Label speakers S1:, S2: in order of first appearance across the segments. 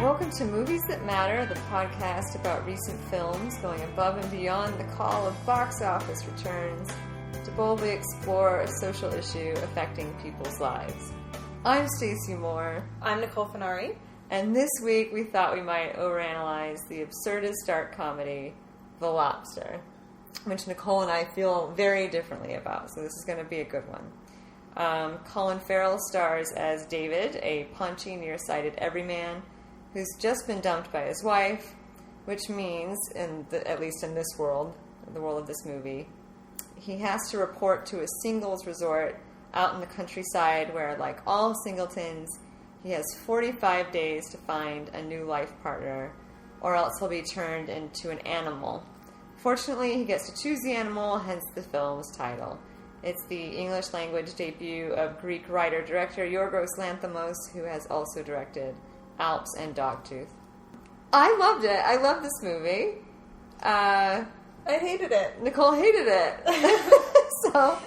S1: Welcome to Movies That Matter, the podcast about recent films going above and beyond the call of box office returns to boldly explore a social issue affecting people's lives. I'm Stacy Moore.
S2: I'm Nicole Farnie.
S1: And this week we thought we might overanalyze the absurdist dark comedy, The Lobster, which Nicole and I feel very differently about, so this is going to be a good one. Colin Farrell stars as David, a paunchy, nearsighted everyman who's just been dumped by his wife, which means, at least in this world, the world of this movie, he has to report to a singles resort out in the countryside where, like all singletons, he has 45 days to find a new life partner, or else he'll be turned into an animal. Fortunately, he gets to choose the animal, hence the film's title. It's the English language debut of Greek writer-director Yorgos Lanthimos, who has also directed Alps and Dogtooth. I loved it. I love this movie.
S2: I hated it.
S1: Nicole hated it. so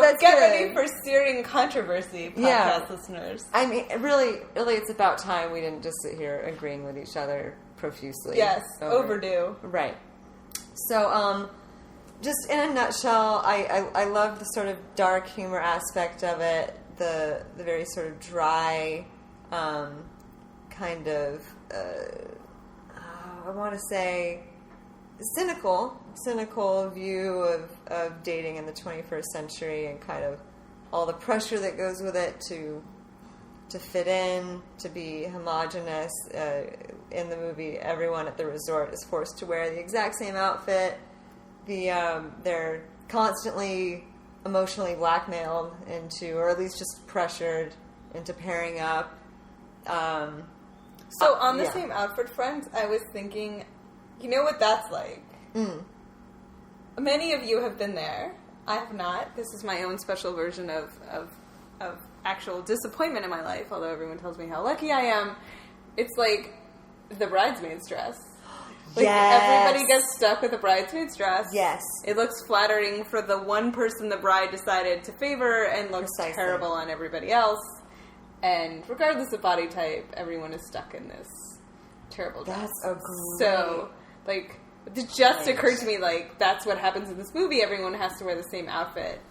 S2: that's get ready for searing controversy, podcast listeners.
S1: I mean, really, it's about time we didn't just sit here agreeing with each other profusely.
S2: Yes, overdue.
S1: Right. So, just in a nutshell, I love the sort of dark humor aspect of it, the very sort of dry, kind of, I want to say, cynical view of dating in the 21st century and kind of all the pressure that goes with it to fit in, to be homogenous. In the movie, everyone at the resort is forced to wear the exact same outfit. They're constantly emotionally blackmailed into, or at least just pressured into pairing up.
S2: So on the same outfit front, I was thinking, you know what that's like? Many of you have been there. I have not. This is my own special version of actual disappointment in my life, although everyone tells me how lucky I am. It's like the Bridesmaids Dress. Like, everybody gets stuck with a bridesmaid's dress.
S1: Yes.
S2: It looks flattering for the one person the bride decided to favor and looks terrible on everybody else. And regardless of body type, everyone is stuck in this terrible dress.
S1: That's a great...
S2: So, like, it just occurred to me, like, that's what happens in this movie. Everyone has to wear the same outfit.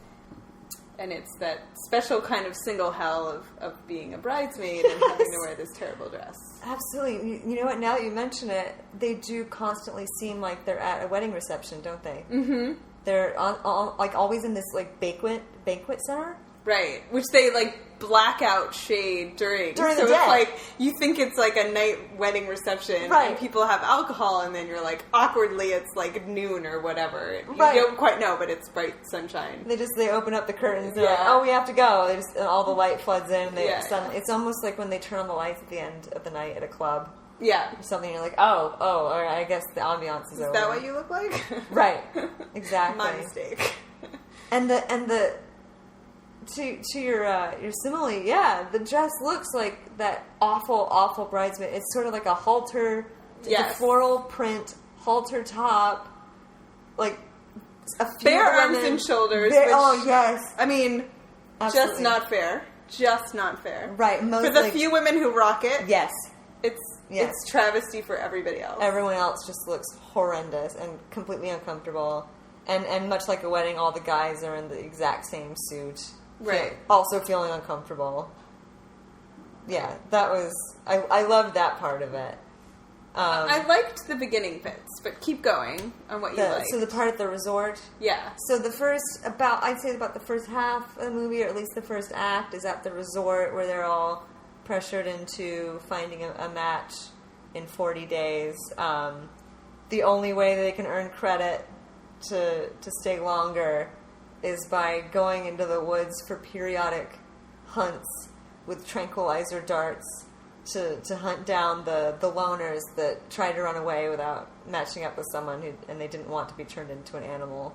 S2: And it's that special kind of single hell of being a bridesmaid and having to wear this terrible dress.
S1: Absolutely. You know what? Now that you mention it, they do constantly seem like they're at a wedding reception, don't they? Mm-hmm. They're like always in this like banquet center,
S2: right? Which they like blackout shade during
S1: the day.
S2: It's like you think it's like a night wedding reception,
S1: right? And
S2: people have alcohol, and then you're like awkwardly it's like noon or whatever.
S1: Right.
S2: You don't quite know, but it's bright sunshine.
S1: They open up the curtains. They're like, oh, we have to go. And all the light floods in. And it's almost like when they turn on the lights at the end of the night at a club.
S2: Yeah.
S1: Or something. You're like, oh, all right, I guess the ambiance is over.
S2: Is that what you look like?
S1: Right. Exactly.
S2: My mistake.
S1: And the to your simile, the dress looks like that awful bridesmaid. It's sort of like a halter, the floral print halter top, like a few
S2: bare arms
S1: women,
S2: and shoulders.
S1: Oh yes,
S2: I mean,
S1: absolutely.
S2: Just not fair. Just not fair.
S1: Right.
S2: For the few women who rock it,
S1: yes,
S2: it's travesty for everybody else.
S1: Everyone else just looks horrendous and completely uncomfortable. And much like a wedding, all the guys are in the exact same suit.
S2: Right.
S1: Also feeling uncomfortable. Yeah, that was... I loved that part of it.
S2: I liked the beginning bits, but keep going on what you liked.
S1: So the part at the resort?
S2: Yeah.
S1: So I'd say about the first half of the movie, or at least the first act, is at the resort where they're all pressured into finding a match in 40 days. The only way they can earn credit to stay longer is by going into the woods for periodic hunts with tranquilizer darts to hunt down the loners that try to run away without matching up with someone and they didn't want to be turned into an animal.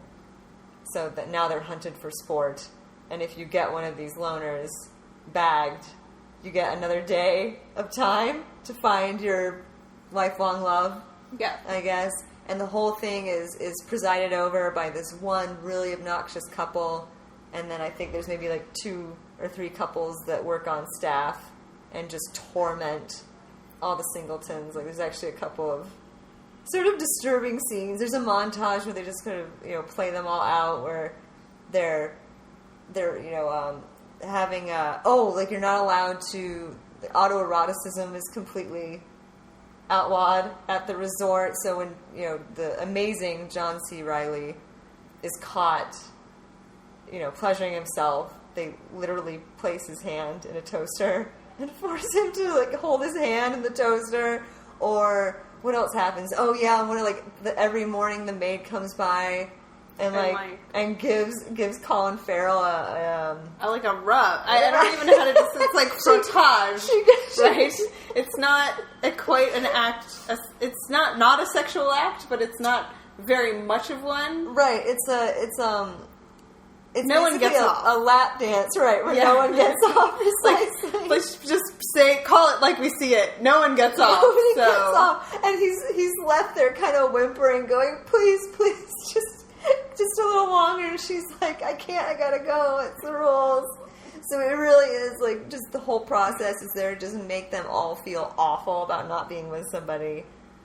S1: So that now they're hunted for sport. And if you get one of these loners bagged, you get another day of time to find your lifelong love.
S2: Yeah.
S1: I guess. And the whole thing is presided over by this one really obnoxious couple, and then I think there's maybe like 2 or 3 couples that work on staff and just torment all the singletons. Like, there's actually a couple of sort of disturbing scenes. There's a montage where they just kind of, play them all out, where they're having you're not allowed to, the autoeroticism is completely outlawed at the resort. So when, the amazing John C. Reilly is caught, pleasuring himself, they literally place his hand in a toaster and force him to, like, hold his hand in the toaster. Or what else happens? Oh yeah, every morning the maid comes by and gives Colin Farrell a
S2: rub. I don't even know how to do this. It's like frottage, right? It's not quite an act. It's not a sexual act, but it's not very much of one.
S1: Right. It's
S2: no one gets off.
S1: A lap dance, right? Where no one gets off. Precisely.
S2: Let's just call it like we see it. No one gets off.
S1: Nobody gets off, and he's left there, kind of whimpering, going, "Please, just a little longer." And she's like, "I can't. I gotta go. It's the rules." So it really is like just the whole process is there to just make them all feel awful about not being with somebody,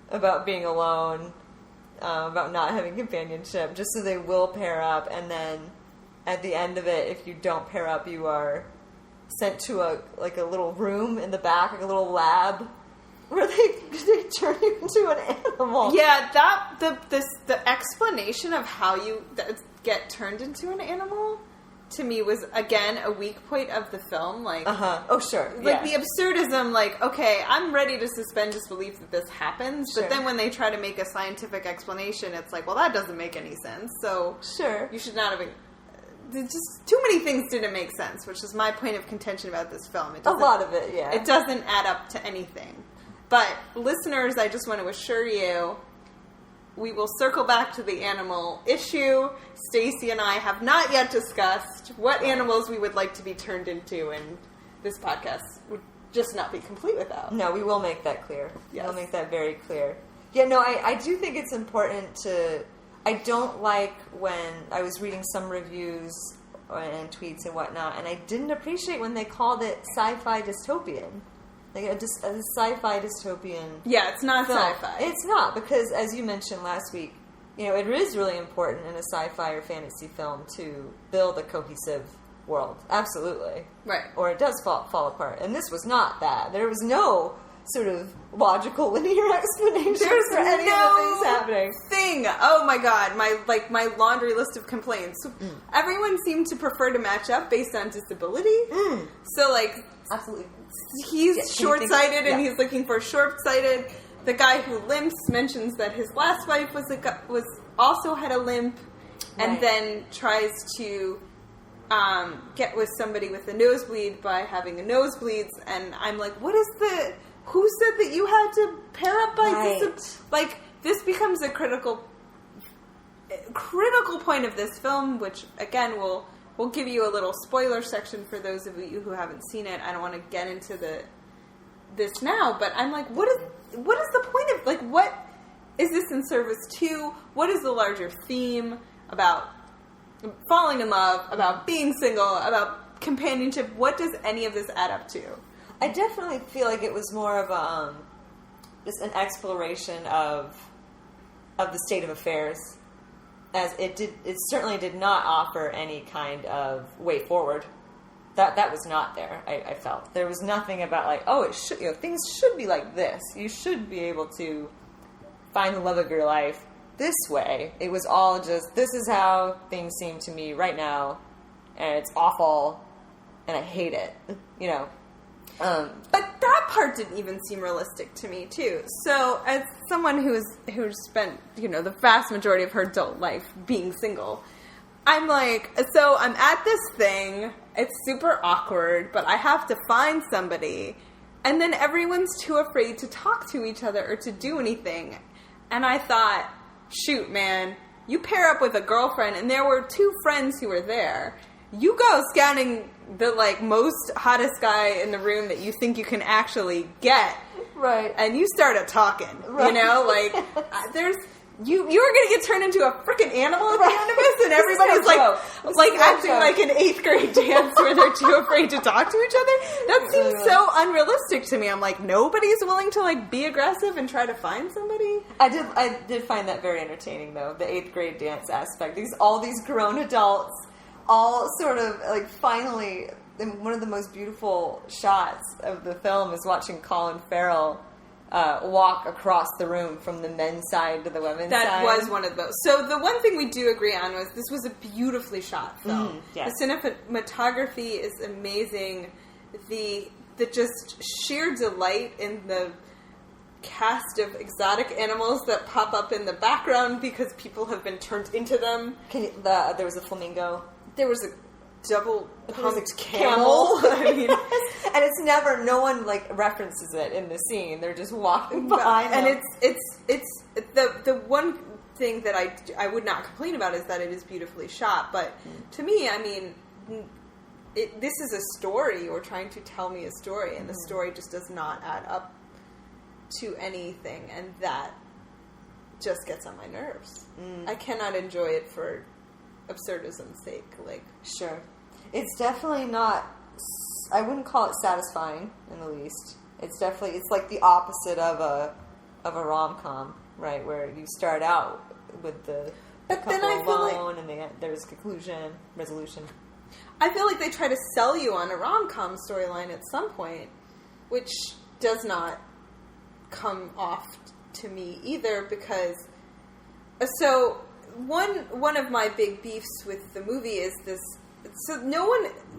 S1: about being alone, about not having companionship, just so they will pair up. And then at the end of it, if you don't pair up, you are sent to a little room in the back, like a little lab, where they turn you into an animal.
S2: Yeah, the explanation of how you get turned into an animal, to me, was, again, a weak point of the film. Like,
S1: oh, sure.
S2: Like, the absurdism, like, okay, I'm ready to suspend disbelief that this happens, but then when they try to make a scientific explanation, it's like, well, that doesn't make any sense, so
S1: sure,
S2: you should not have... Just too many things didn't make sense, which is my point of contention about this film.
S1: A lot of it, yeah.
S2: It doesn't add up to anything. But, listeners, I just want to assure you, we will circle back to the animal issue. Stacy and I have not yet discussed what animals we would like to be turned into, and this podcast would just not be complete without.
S1: No, we will make that clear.
S2: Yes.
S1: We'll make that very clear. Yeah, no, I do think it's important to... I don't like when I was reading some reviews and tweets and whatnot, and I didn't appreciate when they called it Sci-Fi Dystopian. Like a Sci-Fi Dystopian.
S2: Yeah, it's not
S1: film.
S2: sci-fi.
S1: It's not, because as you mentioned last week, it is really important in a sci-fi or fantasy film to build a cohesive world. Absolutely.
S2: Right.
S1: Or it does fall apart. And this was not that. There was no sort of logical linear explanation for any of the things happening.
S2: Oh my god, my laundry list of complaints. Everyone seemed to prefer to match up based on disability. So
S1: absolutely,
S2: he's short-sighted and he's looking for short-sighted. The guy who limps mentions that his last wife was also had a limp, and then tries to get with somebody with a nosebleed by having a nosebleeds. And I'm like, what is the... Who said that you had to pair up by this becomes a critical point of this film, which, again, we'll give you a little spoiler section for those of you who haven't seen it. I don't want to get into this now, but I'm like, what is the point of... Like, what is this in service to? What is the larger theme about falling in love, about being single, about companionship? What does any of this add up to?
S1: I definitely feel like it was more of just an exploration of the state of affairs, as it certainly did not offer any kind of way forward. That was not there. I felt there was nothing about like, oh, it should, things should be like this. You should be able to find the love of your life this way. It was all just, this is how things seem to me right now, and it's awful, and I hate it.
S2: But that part didn't even seem realistic to me, too. So, as someone who's spent, the vast majority of her adult life being single, I'm like, so I'm at this thing, it's super awkward, but I have to find somebody, and then everyone's too afraid to talk to each other or to do anything. And I thought, shoot, man, you pair up with a girlfriend, and there were two friends who were there. You go scouting the, most hottest guy in the room that you think you can actually get.
S1: Right.
S2: And you started talking,
S1: right.
S2: You were going to get turned into a freaking animal at the end of this, and everybody's acting like an 8th grade dance where they're too afraid to talk to each other. That seems so unrealistic to me. I'm like, nobody's willing to like be aggressive and try to find somebody.
S1: I did find that very entertaining, though, the 8th grade dance aspect. All these grown adults, all sort of like finally. One of the most beautiful shots of the film is watching Colin Farrell walk across the room from the men's side to the women's side.
S2: That was one of those. So the one thing we do agree on was this was a beautifully shot film.
S1: Yes.
S2: The cinematography is amazing. The just sheer delight in the cast of exotic animals that pop up in the background because people have been turned into them.
S1: There was a flamingo.
S2: There was a double-humped camel. I mean,
S1: and it's never. No one like references it in the scene. They're just walking behind them.
S2: And it's the one thing that I would not complain about is that it is beautifully shot. But to me, I mean, this is a story. You're trying to tell me a story, and the story just does not add up to anything, and that just gets on my nerves. I cannot enjoy it for absurdism's sake. Like,
S1: sure. It's definitely not, I wouldn't call it satisfying in the least. It's like the opposite of a rom-com, right? Where you start out with the couple alone and there's conclusion, resolution.
S2: I feel like they try to sell you on a rom-com storyline at some point, which does not come off to me either because, so one of my big beefs with the movie is this. So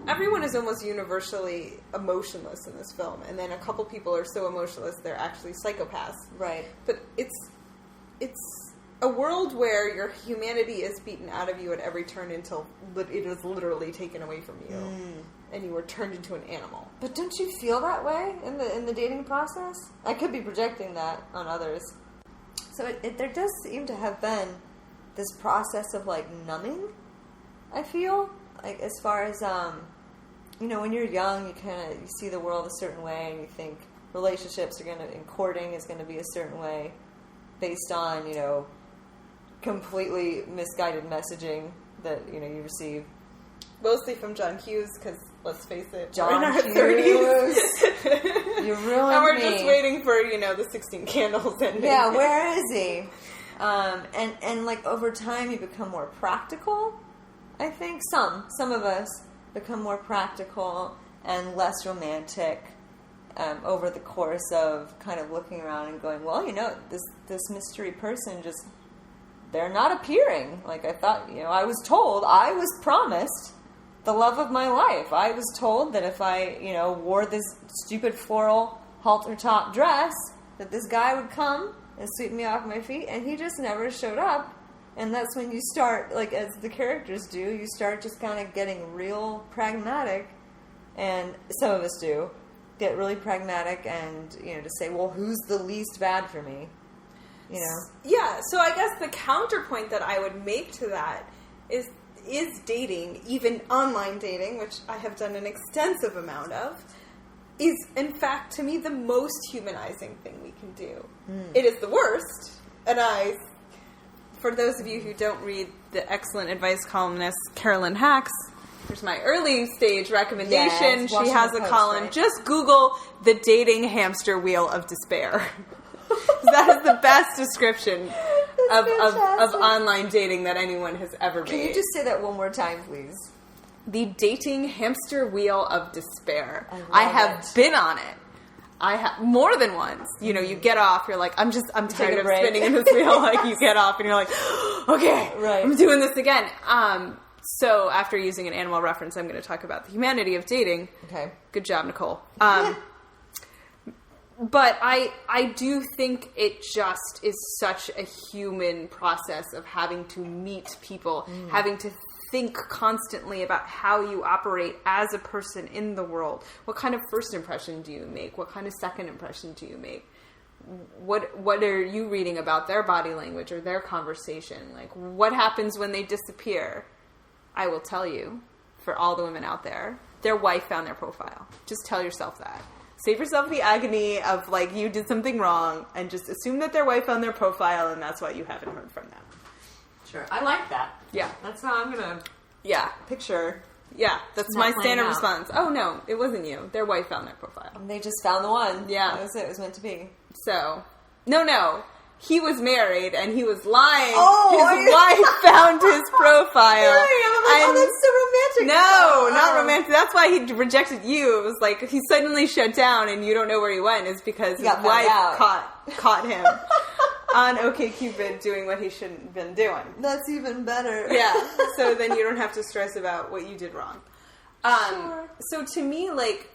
S2: everyone is almost universally emotionless in this film, and then a couple people are so emotionless they're actually psychopaths.
S1: Right.
S2: But it's a world where your humanity is beaten out of you at every turn until it is literally taken away from you, and you are turned into an animal.
S1: But don't you feel that way in the dating process? I could be projecting that on others. So there does seem to have been this process of like numbing, I feel. Like as far as, when you're young, you see the world a certain way and you think relationships and courting is going to be a certain way based on, completely misguided messaging that, you receive.
S2: Mostly from John Hughes, because let's face it,
S1: John
S2: we're in our
S1: Hughes.
S2: 30s.
S1: You ruined
S2: and we're
S1: me.
S2: just waiting for, the 16 Candles ending.
S1: Yeah, where is he? And like over time you become more practical. I think some of us become more practical and less romantic over the course of kind of looking around and going, well, this mystery person just, they're not appearing. Like I thought, I was promised the love of my life. I was told that if I, wore this stupid floral halter top dress, that this guy would come and sweep me off my feet, and he just never showed up. And that's when you start, like as the characters do, you start just kind of getting real pragmatic, and some of us do, get really pragmatic and, to say, well, who's the least bad for me?
S2: Yeah, so I guess the counterpoint that I would make to that is dating, even online dating, which I have done an extensive amount of, is, in fact, to me, the most humanizing thing we can do. It is the worst, and for those of you who don't read the excellent advice columnist Carolyn Hacks, here's my early stage recommendation. She has a column. Right? Just Google the dating hamster wheel of despair. That is the best description of online dating that anyone has ever made.
S1: Can you just say that one more time, please?
S2: The dating hamster wheel of despair. I have been on it. I have more than once. You get off. You're like, I'm tired of spinning in this wheel. Like you get off and you're like, okay, right. I'm doing this again. So after using an animal reference, I'm going to talk about the humanity of dating.
S1: Okay.
S2: Good job, Nicole. But I do think it just is such a human process of having to meet people, having to think constantly about how you operate as a person in the world. What kind of first impression do you make? What kind of second impression do you make? What are you reading about their body language or their conversation? Like, what happens when they disappear? I will tell you, for all the women out there, their wife found their profile. Just tell yourself that. Save yourself the agony of, like, you did something wrong, and just assume that their wife found their profile, and that's why you haven't heard from them.
S1: Sure. I like that.
S2: Yeah.
S1: That's how I'm going to
S2: Yeah.
S1: picture.
S2: Yeah, that's my standard response. Oh, no, it wasn't you. Their wife found their profile.
S1: And they just found the one.
S2: Yeah.
S1: That was it. It was meant to be.
S2: So, no. He was married, and he was lying.
S1: Oh,
S2: his wife found his profile.
S1: Oh, that's so romantic.
S2: No, not romantic. That's why he rejected you. It was like he suddenly shut down, and you don't know where he went. It's because his wife caught him on OkCupid doing what he shouldn't have been doing.
S1: That's even better.
S2: Yeah. So then you don't have to stress about what you did wrong.
S1: Sure.
S2: So to me, like,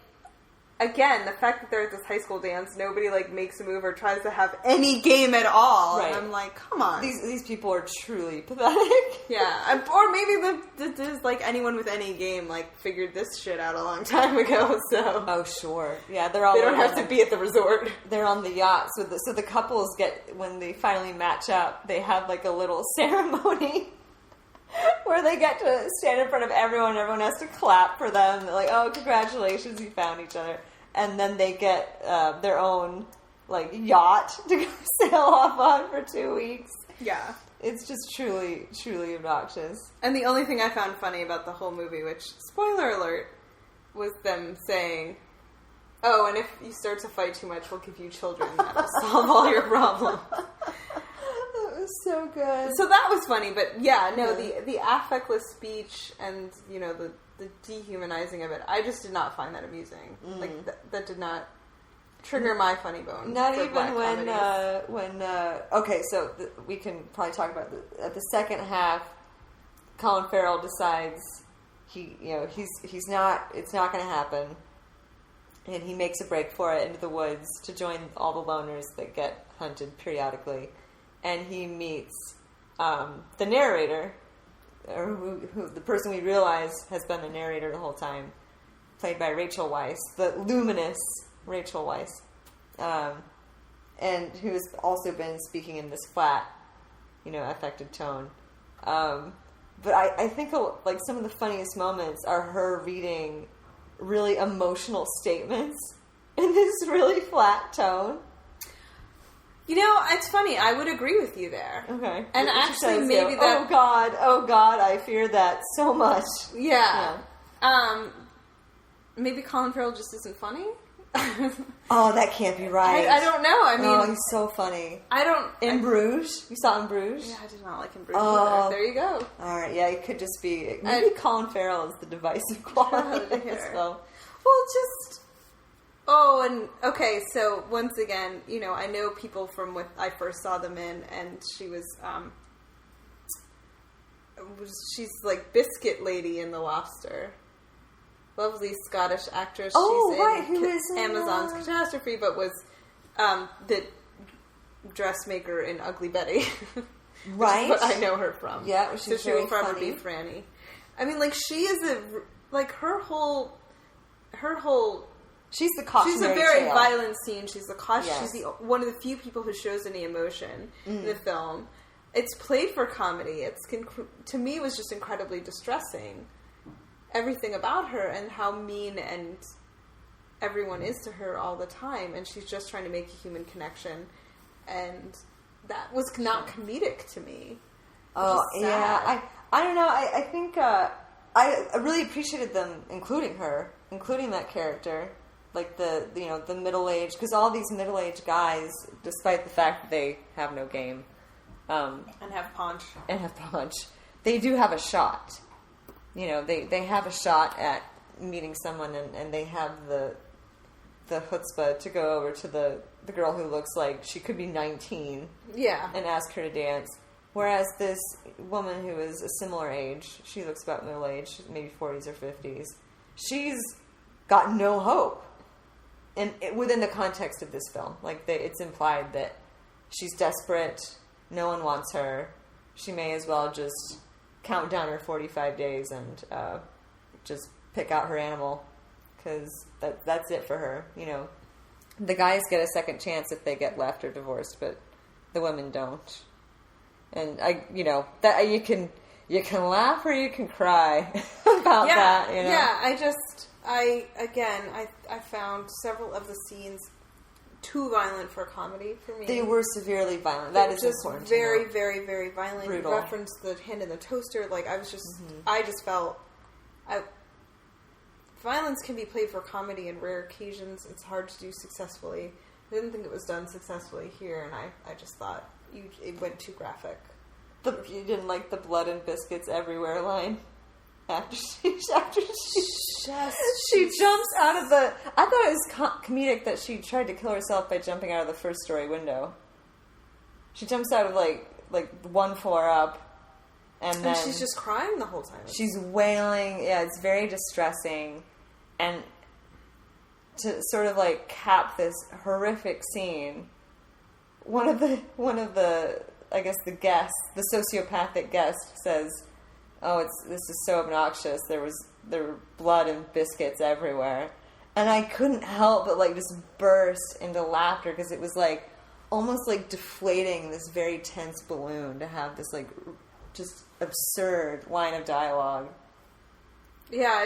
S2: again, the fact that they're at this high school dance, nobody, like, makes a move or tries to have any game at all.
S1: Right.
S2: And I'm like, come on.
S1: These people are truly pathetic.
S2: Yeah. Or maybe there's, like, anyone with any game, like, figured this shit out a long time ago, so.
S1: Oh, sure. Yeah, they're all.
S2: They don't have to be at the resort.
S1: They're on the yacht. So the couples get, when they finally match up, they have, like, a little ceremony where they get to stand in front of everyone. Everyone has to clap for them. They're like, oh, congratulations, you found each other. And then they get their own, like, yacht to go sail off on for 2 weeks.
S2: Yeah.
S1: It's just truly, truly obnoxious.
S2: And the only thing I found funny about the whole movie, which, spoiler alert, was them saying, oh, and if you start to fight too much, we'll give you children. That'll solve all your problems.
S1: That was so good.
S2: So that was funny, but yeah, no, the affectless speech and, you know, the dehumanizing of it, I just did not find that amusing. Like, that did not trigger my funny bone.
S1: Not even when okay, so we can probably talk about at the second half, Colin Farrell decides it's not going to happen, and he makes a break for it into the woods to join all the loners that get hunted periodically, and he meets the narrator, or who the person we realize has been the narrator the whole time, played by Rachel Weisz, the luminous Rachel Weisz, and who has also been speaking in this flat, affected tone. But I think like some of the funniest moments are her reading really emotional statements in this really flat tone.
S2: It's funny. I would agree with you there.
S1: Okay.
S2: And actually, maybe that...
S1: Oh God, I fear that so much.
S2: Yeah. Maybe Colin Farrell just isn't funny?
S1: Oh, that can't be right.
S2: I don't know. I mean...
S1: he's so funny.
S2: In
S1: Bruges? You saw In Bruges?
S2: Yeah, I did not like In Bruges either. There you go.
S1: Alright, yeah, it could just be... Maybe Colin Farrell is the divisive quality of this film.
S2: Well, just... Oh, and okay, so once again, I know people from what I first saw them in, and she's like Biscuit Lady in The Lobster. Lovely Scottish actress.
S1: Oh,
S2: she's
S1: right,
S2: in
S1: who is
S2: Amazon's Catastrophe, but was the dressmaker in Ugly Betty.
S1: Right.
S2: What I know her from.
S1: Yeah,
S2: so she will probably be Frannie. I mean, like, she is her whole...
S1: She's the cautionary
S2: She's a very
S1: tale.
S2: violent scene. She's the caution.
S1: Yes.
S2: She's one of the few people who shows any emotion in the film. It's played for comedy. To me, it was just incredibly distressing. Everything about her and how mean and everyone is to her all the time, and she's just trying to make a human connection, and that was not comedic to me.
S1: Oh yeah, I don't know. I think I really appreciated them including that character. Like the middle-aged, because all these middle-aged guys, despite the fact that they have no game,
S2: and have paunch,
S1: they do have a shot. They have a shot at meeting someone, and they have the chutzpah to go over to the girl who looks like she could be 19, and ask her to dance. Whereas this woman who is a similar age, she looks about middle-aged, maybe 40s or 50s, she's got no hope. And within the context of this film, like it's implied that she's desperate, no one wants her, she may as well just count down her 45 days and just pick out her animal, because that's it for her. The guys get a second chance if they get left or divorced, but the women don't. And that you can laugh or you can cry about that.
S2: Yeah, I just I found several of the scenes too violent for comedy for me.
S1: They were severely violent. That is
S2: just
S1: important.
S2: Very, very, very violent.
S1: Brutal.
S2: You referenced the hand in the toaster. Like, I was just, I just felt, violence can be played for comedy in rare occasions. It's hard to do successfully. I didn't think it was done successfully here, and I just thought it went too graphic.
S1: You didn't like the blood and biscuits everywhere line? After she jumps out of the... I thought it was comedic that she tried to kill herself by jumping out of the first-story window. She jumps out of, like one floor up, and then...
S2: she's just crying the whole time.
S1: She's wailing. Yeah, it's very distressing. And to sort of, like, cap this horrific scene, one of the I guess the guest, the sociopathic guest, says... Oh, this is so obnoxious. There were blood and biscuits everywhere. And I couldn't help but, like, just burst into laughter because it was, like, almost like deflating this very tense balloon to have this, like, just absurd line of dialogue.
S2: Yeah,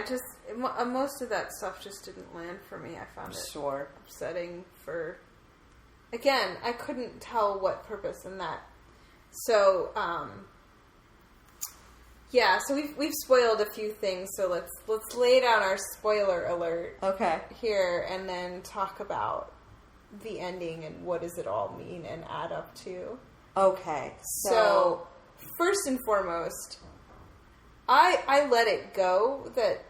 S2: most of that stuff just didn't land for me. I found it upsetting for... Again, I couldn't tell what purpose in that. So, yeah, so we've spoiled a few things, so let's lay down our spoiler alert here and then talk about the ending and what does it all mean and add up to.
S1: Okay.
S2: So first and foremost, I let it go that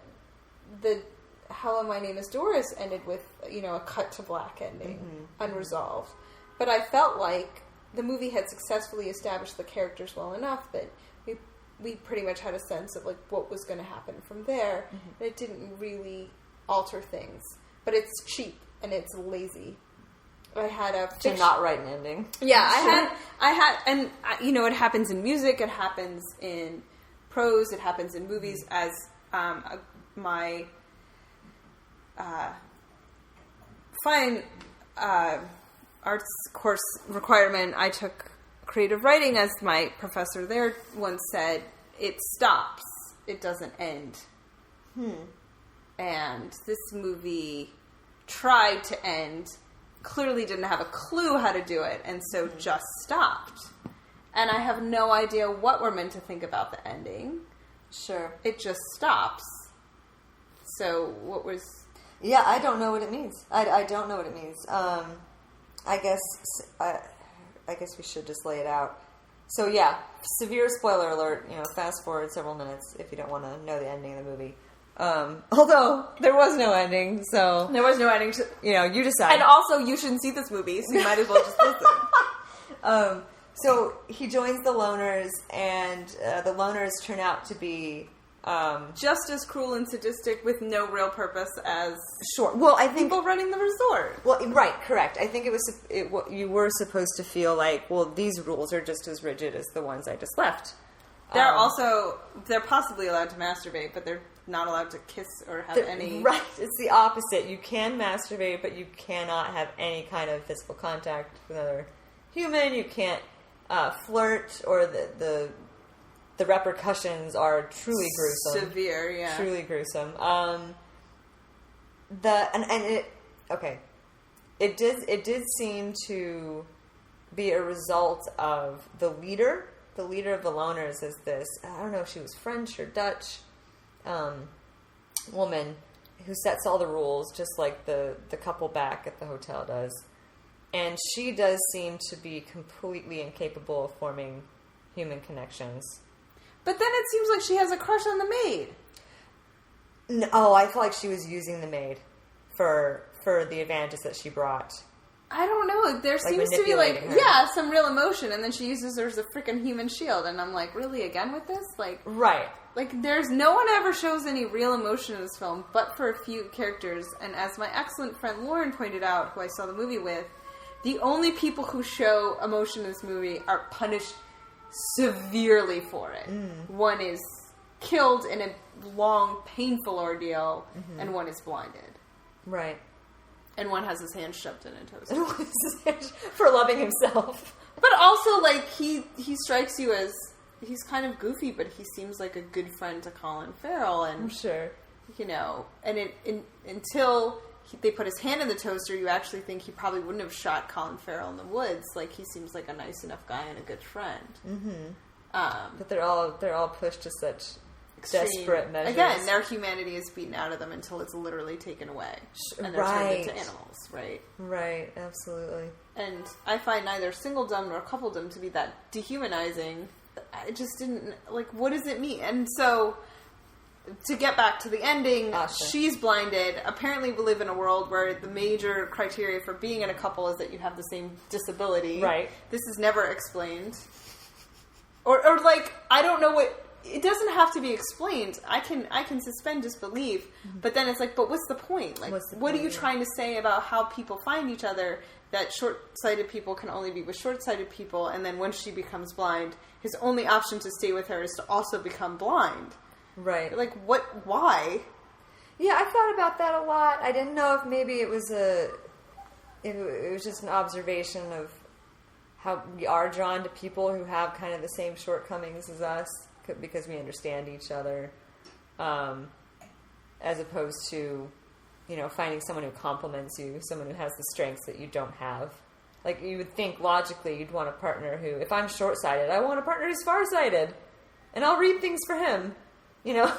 S2: the Hello, My Name is Doris ended with, a cut to black ending, unresolved. But I felt like the movie had successfully established the characters well enough that we pretty much had a sense of, like, what was going to happen from there. And it didn't really alter things. But it's cheap and it's lazy. I had a...
S1: To not write an ending.
S2: Yeah, I had, and, it happens in music, it happens in prose, it happens in movies. As my fine arts course requirement, I took creative writing, as my professor there once said, it stops, it doesn't end. And this movie tried to end, clearly didn't have a clue how to do it, and so just stopped. And I have no idea what we're meant to think about the ending.
S1: Sure.
S2: It just stops. So what was...
S1: Yeah, I don't know what it means. I don't know what it means. I guess we should just lay it out. So yeah, severe spoiler alert, fast forward several minutes if you don't want to know the ending of the movie. Although, there was no ending, so...
S2: There was no ending.
S1: You decide.
S2: And also, you shouldn't see this movie, so you might as well just listen.
S1: So, he joins the loners, and the loners turn out to be...
S2: just as cruel and sadistic with no real purpose as...
S1: Sure. Well, I think...
S2: people running the resort.
S1: Well, right, correct. I think you were supposed to feel like, well, these rules are just as rigid as the ones I just left.
S2: They're possibly allowed to masturbate, but they're not allowed to kiss or have any...
S1: Right, it's the opposite. You can masturbate, but you cannot have any kind of physical contact with another human. You can't flirt, or the repercussions are truly gruesome.
S2: Severe, yeah.
S1: Truly gruesome. It did seem to be a result of the leader. The leader of the loners is this, I don't know if she was French or Dutch, woman who sets all the rules, just like the couple back at the hotel does. And she does seem to be completely incapable of forming human connections.
S2: But then it seems like she has a crush on the maid.
S1: No, I feel like she was using the maid for the advantages that she brought.
S2: I don't know. There seems to be, like, some real emotion, and then she uses her as a freaking human shield, and I'm like, really, again with this? Like,
S1: right.
S2: Like, there's no one ever shows any real emotion in this film, but for a few characters, and as my excellent friend Lauren pointed out, who I saw the movie with, the only people who show emotion in this movie are punished severely for it. One is killed in a long, painful ordeal, and one is blinded.
S1: Right.
S2: And one has his hand shoved in a toaster.
S1: For loving himself.
S2: But also, like, he strikes you as... He's kind of goofy, but he seems like a good friend to Colin Farrell. And
S1: I'm sure.
S2: and until they put his hand in the toaster, you actually think he probably wouldn't have shot Colin Farrell in the woods. Like, he seems like a nice enough guy and a good friend.
S1: Mm-hmm. But they're all pushed to such desperate measures.
S2: Again, their humanity is beaten out of them until it's literally taken away. And they're turned into animals, right?
S1: Right, absolutely.
S2: And I find neither singledom nor coupledom to be that dehumanizing. I just didn't, what does it mean? And so, to get back to the ending, she's blinded. Apparently we live in a world where the major criteria for being in a couple is that you have the same disability.
S1: Right.
S2: This is never explained. Or I don't know what... It doesn't have to be explained. I can suspend disbelief, but then it's but what's the point? What are you trying to say about how people find each other, that short-sighted people can only be with short-sighted people, and then when she becomes blind, his only option to stay with her is to also become blind.
S1: Right.
S2: What? Why?
S1: Yeah, I thought about that a lot. I didn't know if maybe it was just an observation of how we are drawn to people who have kind of the same shortcomings as us, because we understand each other, as opposed to, finding someone who complements you, someone who has the strengths that you don't have. You would think logically you'd want a partner who, if I'm short-sighted, I want a partner who's far-sighted, and I'll read things for him,
S2: Yeah.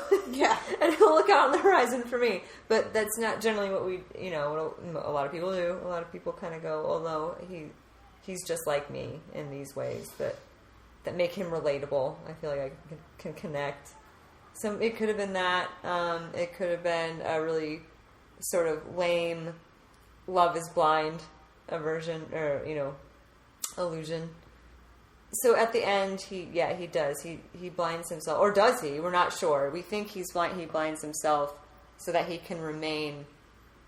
S1: And he'll look out on the horizon for me. But that's not generally what what a lot of people do. A lot of people kind of go, oh no, he's just like me in these ways that make him relatable. I feel like I can connect. So it could have been that. It could have been a really sort of lame Love is Blind aversion or, illusion. So at the end, he does. He blinds himself. Or does he? We're not sure. We think he's blind. He blinds himself so that he can remain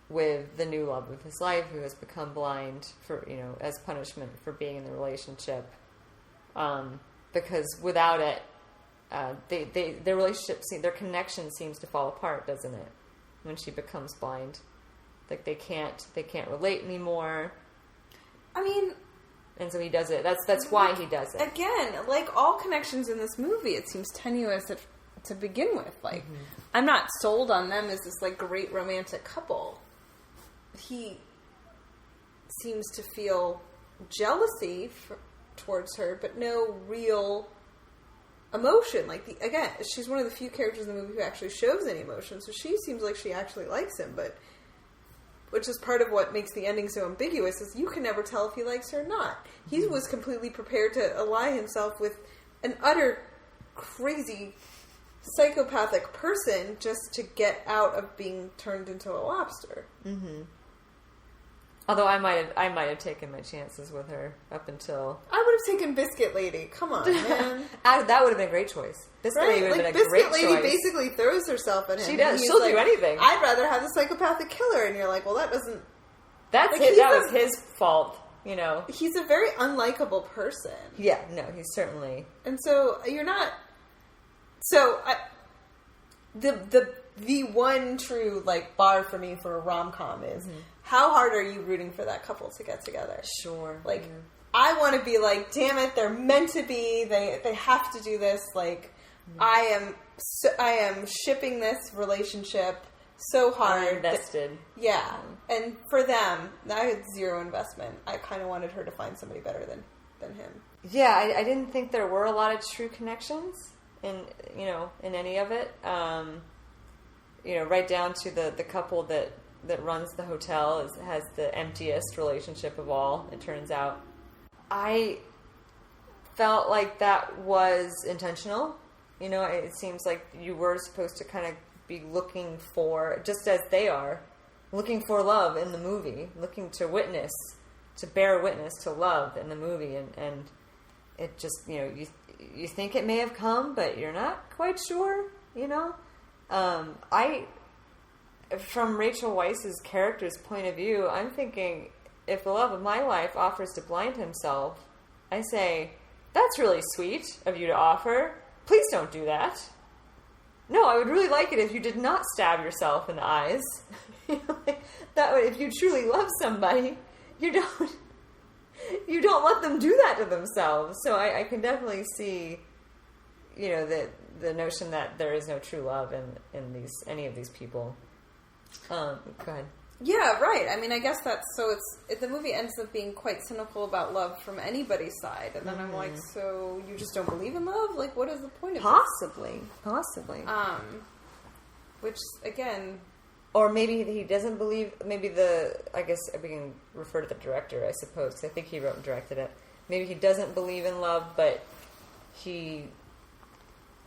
S1: with the new love of his life, who has become blind for, as punishment for being in the relationship. Because without it, their relationship, their connection seems to fall apart, doesn't it? When she becomes blind, they can't relate anymore.
S2: I mean,
S1: and so he does it. That's why he does it.
S2: Again, all connections in this movie, it seems tenuous to begin with. I'm not sold on them as this great romantic couple. He seems to feel jealousy towards her, but no real emotion. Again, she's one of the few characters in the movie who actually shows any emotion, so she seems like she actually likes him, but which is part of what makes the ending so ambiguous, is you can never tell if he likes her or not. He was completely prepared to ally himself with an utter crazy psychopathic person just to get out of being turned into a lobster.
S1: Mm-hmm. Although I might have taken my chances with her up until...
S2: I would have taken Biscuit Lady. Come on, man.
S1: That would have been a great choice. Biscuit Lady would have been a great choice.
S2: Biscuit Lady basically throws herself at him.
S1: She does. She'll do anything.
S2: I'd rather have the psychopathic killer. And you're well, that doesn't...
S1: That was his fault,
S2: He's a very unlikable person.
S1: Yeah, no, he's certainly...
S2: And so, you're not... So, the one true, bar for me for a rom-com is... Mm-hmm. How hard are you rooting for that couple to get together?
S1: Sure.
S2: I want to be damn it, they're meant to be. They have to do this. I am shipping this relationship so hard.
S1: I'm invested.
S2: Yeah. And for them, I had zero investment. I kind of wanted her to find somebody better than him.
S1: Yeah, I didn't think there were a lot of true connections in any of it. Right down to the couple that runs the hotel has the emptiest relationship of all, it turns out. I felt like that was intentional. It seems like you were supposed to kind of be looking for, just as they are, looking for love in the movie, looking to bear witness to love in the movie, and it just, you think it may have come, but you're not quite sure, From Rachel Weisz's character's point of view, I'm thinking, if the love of my life offers to blind himself, I say, that's really sweet of you to offer. Please don't do that. No, I would really like it if you did not stab yourself in the eyes. That way, if you truly love somebody, you don't let them do that to themselves. So I can definitely see, that the notion that there is no true love in any of these people. Go ahead.
S2: Yeah, right. I mean, I guess the movie ends up being quite cynical about love from anybody's side, and then I'm like, so you just don't believe in love? Like, what is the point of
S1: Possibly.
S2: Which, again...
S1: Or maybe he doesn't believe, I guess we can refer to the director, I suppose, because I think he wrote and directed it. Maybe he doesn't believe in love, but he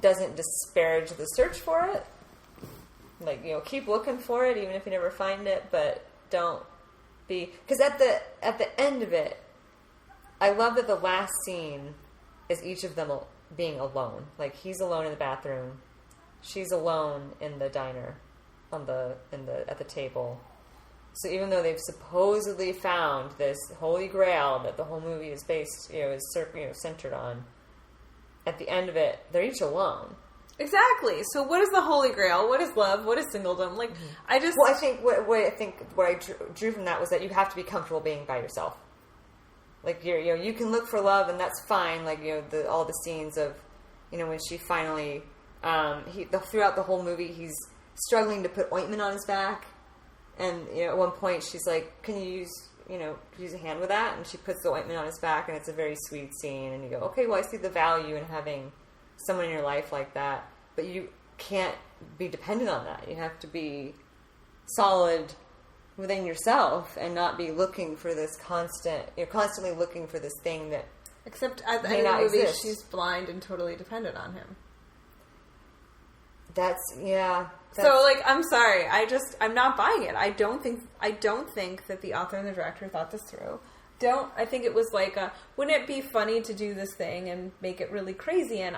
S1: doesn't disparage the search for it. Like, keep looking for it, even if you never find it, but don't be... Because at the end of it, I love that the last scene is each of them being alone. Like, he's alone in the bathroom, she's alone in the diner. At the table. So even though they've supposedly found this holy grail that the whole movie is based, is centered on, at the end of it, they're each alone.
S2: Exactly. So what is the holy grail? What is love? What is singledom? Like, I
S1: think what I drew from that was that you have to be comfortable being by yourself. Like, you can look for love and that's fine. Like, all the scenes of, when she finally, throughout the whole movie, he's struggling to put ointment on his back, and at one point she's like, "Can you use a hand with that?" And she puts the ointment on his back, and it's a very sweet scene. And you go, "Okay, well, I see the value in having someone in your life like that, but you can't be dependent on that. You have to be solid within yourself and not be looking for this constantly looking for this thing that."
S2: Except at the end of the movie, she's blind and totally dependent on him. So, like, I'm sorry. I'm not buying it. I don't think that the author and the director thought this through. I think it was like, wouldn't it be funny to do this thing and make it really crazy? And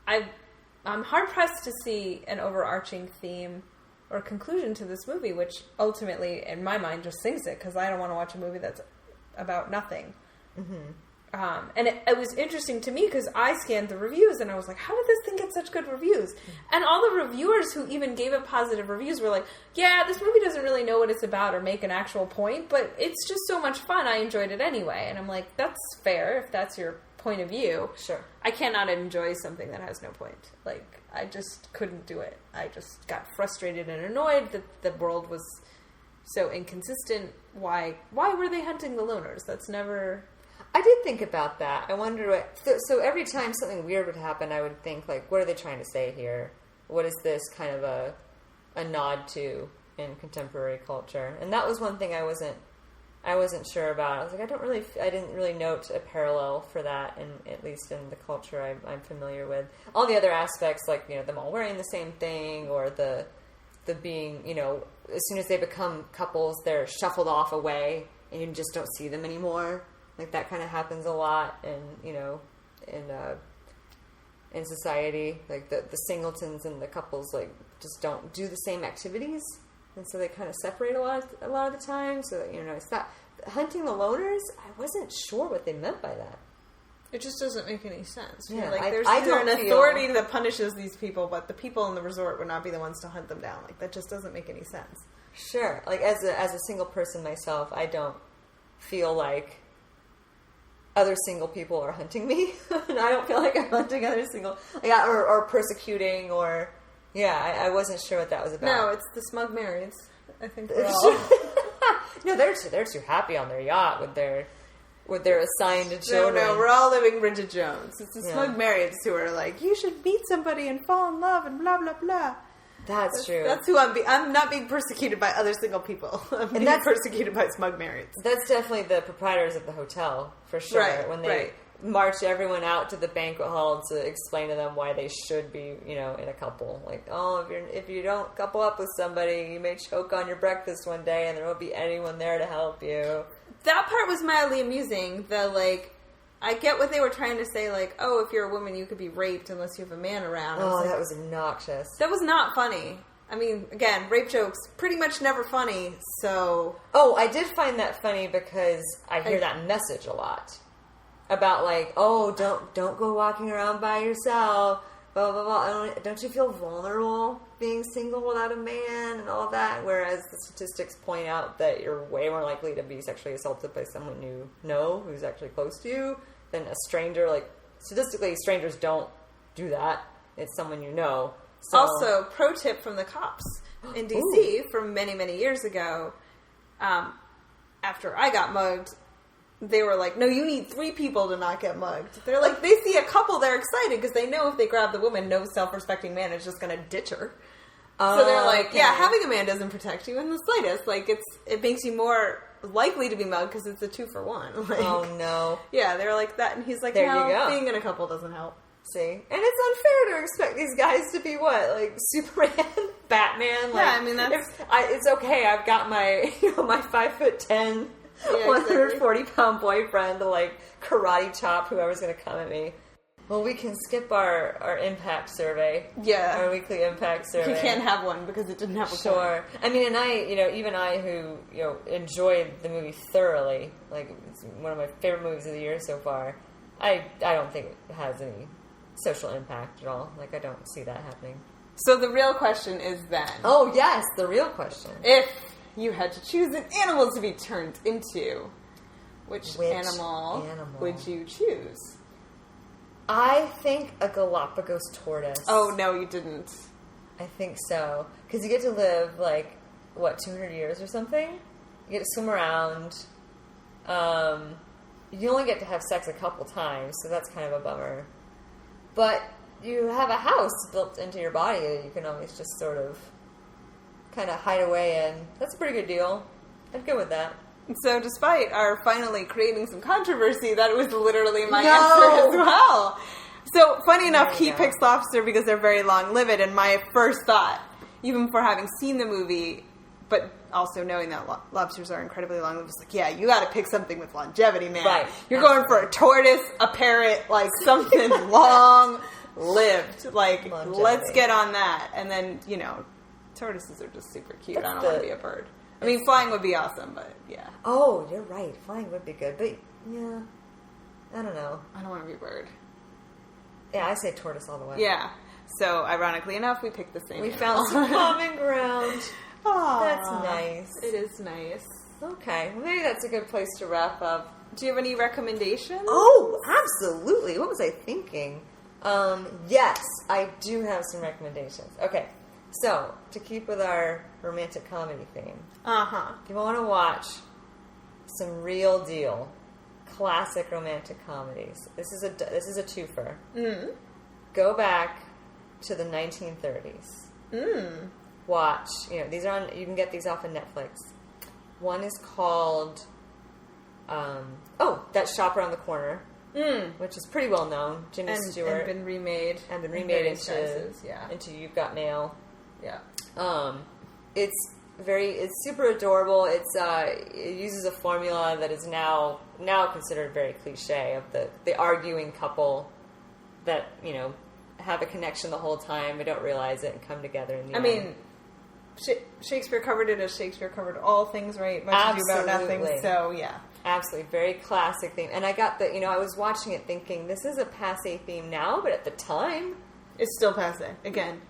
S2: I'm hard pressed to see an overarching theme or conclusion to this movie, which ultimately, in my mind, just sinks it, because I don't want to watch a movie that's about nothing. Mm-hmm. And it was interesting to me because I scanned the reviews and I was like, how did this thing get such good reviews? And all the reviewers who even gave it positive reviews were like, yeah, this movie doesn't really know what it's about or make an actual point, but it's just so much fun. I enjoyed it anyway. And I'm like, that's fair if that's your point of view.
S1: Sure.
S2: I cannot enjoy something that has no point. Like, I just couldn't do it. I just got frustrated and annoyed that the world was so inconsistent. Why were they hunting the loners? That's never...
S1: I did think about that. I wonder what... So every time something weird would happen, I would think, like, what are they trying to say here? What is this kind of a nod to in contemporary culture? And that was one thing I wasn't sure about. I was like, I didn't really note a parallel for that, at least in the culture I'm familiar with. All the other aspects, like, them all wearing the same thing, or the being, as soon as they become couples, they're shuffled off away, and you just don't see them anymore. Like, that kind of happens a lot in society. Like, the singletons and the couples, like, just don't do the same activities. And so they kind of separate a lot of the time. So, it's that. Hunting the loners, I wasn't sure what they meant by that.
S2: It just doesn't make any sense.
S1: Yeah,
S2: like, there's either an authority that punishes these people, but the people in the resort would not be the ones to hunt them down. Like, that just doesn't make any sense.
S1: Sure. Like, as a single person myself, I don't feel like other single people are hunting me. And I don't feel like I'm hunting other single... or persecuting, or... Yeah, I wasn't sure what that was about.
S2: No, it's the smug marrieds. I think we're all...
S1: No, they're too happy on their yacht with their assigned children.
S2: No, we're all living Bridget Jones. It's the smug marrieds who are like, you should meet somebody and fall in love and blah, blah, blah.
S1: That's true.
S2: That's who I'm not being persecuted by other single people. I'm being persecuted by smug marrieds.
S1: That's definitely the proprietors of the hotel, for sure.
S2: Right,
S1: when they march everyone out to the banquet hall to explain to them why they should be, in a couple. Like, if you don't couple up with somebody, you may choke on your breakfast one day and there won't be anyone there to help you.
S2: That part was mildly amusing. I get what they were trying to say, like, oh, if you're a woman, you could be raped unless you have a man around.
S1: That was obnoxious.
S2: That was not funny. I mean, again, rape jokes, pretty much never funny, so...
S1: Oh, I did find that funny because I hear that message a lot. About, like, oh, don't go walking around by yourself, blah, blah, blah. Don't you feel vulnerable being single without a man and all that? Whereas the statistics point out that you're way more likely to be sexually assaulted by someone you know who's actually close to you than a stranger. Like, statistically, strangers don't do that. it's someone you know. So,
S2: also, pro tip from the cops in D.C. from many, many years ago, after I got mugged, they were like, no, you need 3 people to not get mugged. They're like, they see a couple, they're excited because they know if they grab the woman, no self-respecting man is just going to ditch her. So they're like,
S1: okay.
S2: yeah, having a man doesn't protect you in the slightest. Like, it makes you more likely to be mugged because it's a 2-for-1. Like,
S1: oh, no.
S2: Yeah, they're like that. And he's like,
S1: there
S2: no,
S1: you go.
S2: being in a couple doesn't help.
S1: See? And it's unfair to expect these guys to be what? Like, Superman? Batman? Like,
S2: yeah, I mean, that's...
S1: it's okay. I've got my, my 5'10", 140-pound boyfriend to, like, karate chop whoever's going to come at me. Well, we can skip our impact survey.
S2: Yeah.
S1: Our weekly impact survey.
S2: We can't have one because it didn't have a
S1: Sure.
S2: point.
S1: I mean, and I, even I who, enjoyed the movie thoroughly, like, it's one of my favorite movies of the year so far, I don't think it has any social impact at all. Like, I don't see that happening.
S2: So the real question is then...
S1: Oh, yes, the real question.
S2: If you had to choose an animal to be turned into, which animal would you choose?
S1: I think a Galapagos tortoise.
S2: Oh, no, you didn't.
S1: I think so. Because you get to live, 200 years or something? You get to swim around. You only get to have sex a couple times, so that's kind of a bummer. But you have a house built into your body that you can always just sort of kind of hide away in. That's a pretty good deal. I'm good with that.
S2: So despite our finally creating some controversy, that was literally my answer as well. So funny enough, he picks lobster because they're very long-lived, and my first thought, even before having seen the movie, but also knowing that lobsters are incredibly long-lived, was like, yeah, you got to pick something with longevity, man.
S1: Right.
S2: You're going for a tortoise, a parrot, like something long-lived. Like,
S1: longevity.
S2: Let's get on that. And then, tortoises are just super cute. I don't want to be a bird. I mean, flying would be awesome, but yeah.
S1: Oh, you're right. Flying would be good, but yeah, I don't know.
S2: I don't want to be a bird.
S1: Yeah, I say tortoise all the way.
S2: Yeah. So, ironically enough, we picked the same
S1: We
S2: animal.
S1: found some common ground.
S2: Aww.
S1: That's nice.
S2: It is nice.
S1: Okay, well, maybe that's a good place to wrap up.
S2: Do you have any recommendations?
S1: Oh, absolutely. What was I thinking? Yes, I do have some recommendations. Okay, so to keep with our romantic comedy theme, if you want to watch some real deal classic romantic comedies, this is a twofer.
S2: Mm.
S1: Go back to the 1930s.
S2: Mm.
S1: Watch. These are on. You can get these off of Netflix. One is called That Shop Around the Corner, which is pretty well known. Jimmy Stewart
S2: and been remade
S1: into You've Got Mail.
S2: Yeah.
S1: It's super adorable. It uses a formula that is now considered very cliche of the arguing couple that have a connection the whole time but don't realize it and come together in the end.
S2: I mean, Shakespeare covered it as Shakespeare covered all things, right? Much Ado About Nothing. So yeah,
S1: absolutely, very classic theme. And I got I was watching it thinking this is a passé theme now, but at the time,
S2: it's still passé. Again,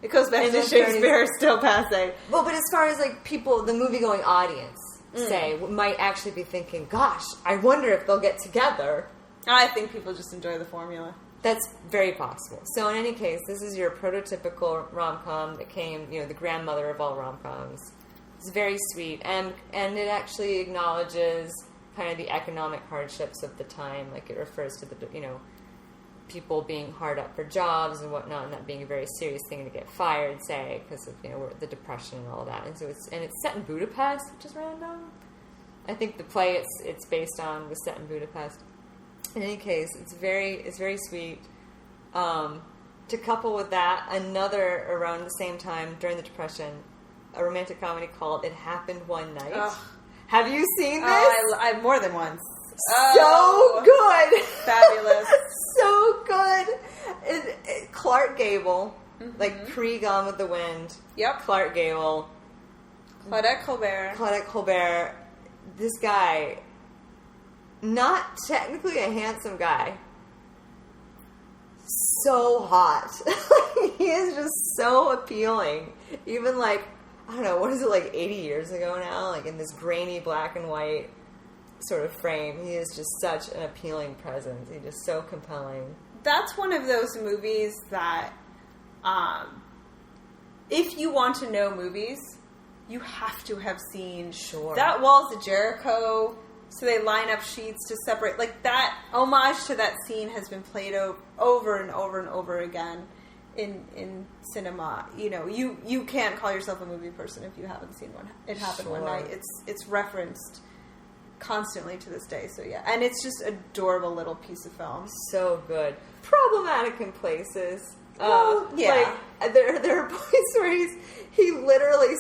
S2: it goes back to Shakespeare, it's still passé.
S1: Well, but as far as people, the movie-going audience, say might actually be thinking, "Gosh, I wonder if they'll get together."
S2: I think people just enjoy the formula.
S1: That's very possible. So in any case, this is your prototypical rom-com that came, the grandmother of all rom-coms. It's very sweet, and it actually acknowledges kind of the economic hardships of the time. Like, it refers to the, people being hard up for jobs and whatnot, and that being a very serious thing to get fired, say, because of, the Depression and all of that. And so it's set in Budapest, which is random. I think the play it's based on was set in Budapest. In any case, it's very sweet. To couple with that, another around the same time during the Depression, a romantic comedy called It Happened One Night. Ugh. Have you seen this?
S2: I've more than once.
S1: So good,
S2: fabulous,
S1: so good. Clark Gable, like pre-Gone with the Wind.
S2: Yep.
S1: Clark Gable,
S2: Claudette Colbert.
S1: This guy. Not technically a handsome guy. So hot. He is just so appealing. Even I don't know, what is it, 80 years ago now? In this grainy black and white sort of frame. He is just such an appealing presence. He's just so compelling.
S2: That's one of those movies that If you want to know movies, you have to have seen
S1: That
S2: Walls of Jericho. So they line up sheets to separate. Like, that homage to that scene has been played over and over and over again in cinema. You know, you can't call yourself a movie person if you haven't seen one. It happened one night. It's referenced constantly to this day. So yeah, and it's just adorable little piece of film.
S1: So good. Problematic in places.
S2: Yeah.
S1: Like, there are points where he literally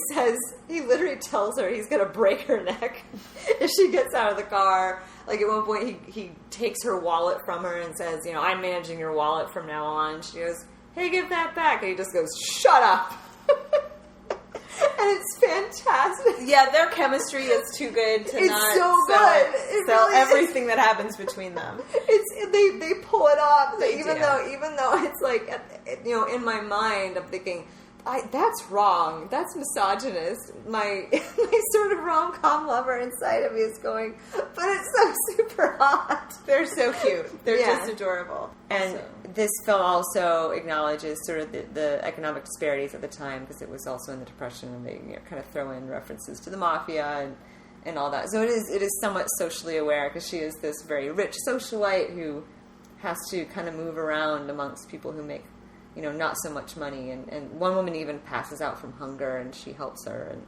S1: tells her he's gonna break her neck if she gets out of the car. Like, at one point he takes her wallet from her and says, you know, I'm managing your wallet from now on. She goes, hey, give that back. And he just goes, shut up. And it's fantastic.
S2: Yeah, their chemistry is too good to not sell everything that happens between them.
S1: They pull it off. Even though it's like, you know, in my mind, I'm thinking, that's wrong. That's misogynist. My sort of rom-com lover inside of me is going, but it's so super hot.
S2: They're so cute. They're just adorable.
S1: And this film also acknowledges sort of the economic disparities at the time, because it was also in the Depression, and they kind of throw in references to the mafia and all that. So it is somewhat socially aware, because she is this very rich socialite who has to kind of move around amongst people who make, you know, not so much money, and one woman even passes out from hunger, and she helps her, and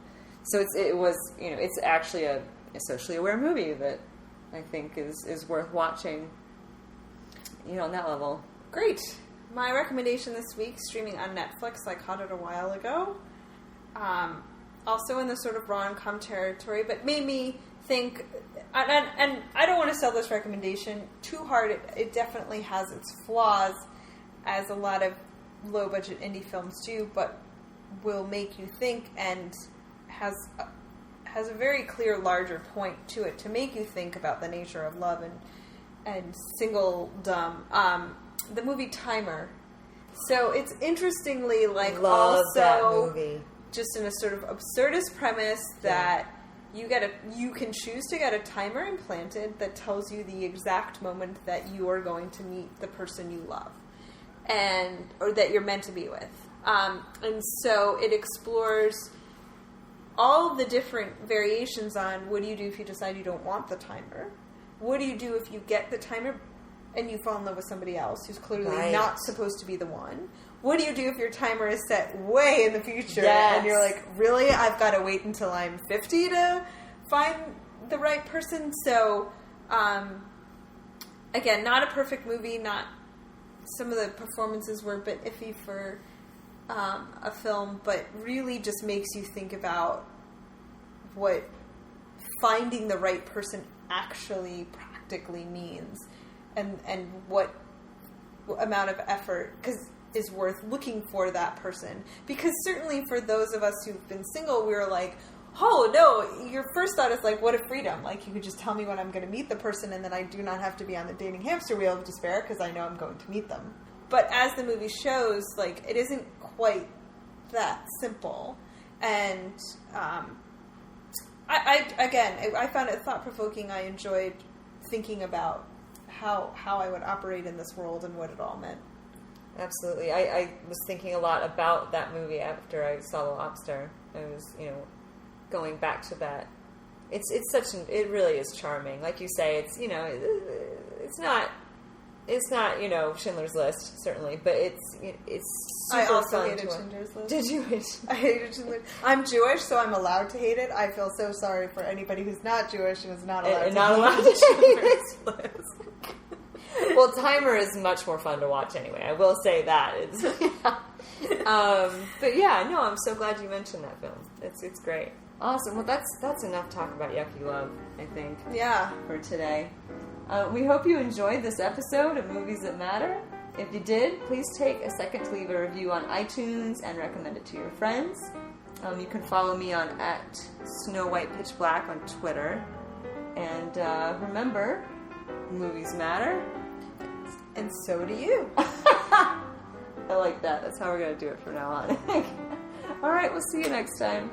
S1: so it's actually a socially aware movie that I think is worth watching, you know, on that level.
S2: Great. My recommendation this week, streaming on Netflix. I caught it a while ago. Also in the sort of rom-com territory, but made me think, and I don't want to sell this recommendation too hard. It definitely has its flaws, as a lot of low-budget indie films do, but will make you think, and has a very clear, larger point to it to make you think about the nature of love and singledom. The movie Timer. So it's interestingly
S1: Love that movie.
S2: Just in a sort of absurdist premise that you can choose to get a timer implanted that tells you the exact moment that you are going to meet the person you love, or that you're meant to be with. And so it explores all the different variations on what do you do if you decide you don't want the timer? What do you do if you get the timer and you fall in love with somebody else who's clearly not supposed to be the one? What do you do if your timer is set way in the future and you're like, really? I've got to wait until I'm 50 to find the right person? So, again, not a perfect movie. Not some of the performances were a bit iffy for a film, but really just makes you think about what finding the right person actually practically means. And what amount of effort is worth looking for that person. Because certainly for those of us who've been single, we're like, oh, no, your first thought is like, what a freedom. Like, you could just tell me when I'm going to meet the person, and then I do not have to be on the dating hamster wheel of despair because I know I'm going to meet them. But as the movie shows, like, it isn't quite that simple. And I found it thought-provoking. I enjoyed thinking about how I would operate in this world and what it all meant.
S1: Absolutely. I was thinking a lot about that movie after I saw The Lobster. I was, going back to that. It really is charming. Like you say, it's not Schindler's List, certainly, but it's super
S2: I also
S1: fun
S2: hated Schindler's List.
S1: Did you?
S2: I hated Schindler's List. I'm Jewish, so I'm allowed to hate it. I feel so sorry for anybody who's not Jewish and is not allowed to hate Schindler's List.
S1: Well, Timer is much more fun to watch anyway. I will say that. But yeah, no, I'm so glad you mentioned that film. It's great. Awesome. Well, that's enough talk about yucky love, I think.
S2: Yeah.
S1: For today. We hope you enjoyed this episode of Movies That Matter. If you did, please take a second to leave a review on iTunes and recommend it to your friends. You can follow me on @SnowWhitePitchBlack on Twitter. And remember, movies matter.
S2: And so do you.
S1: I like that. That's how we're going to do it from now on. All right, we'll see you next time.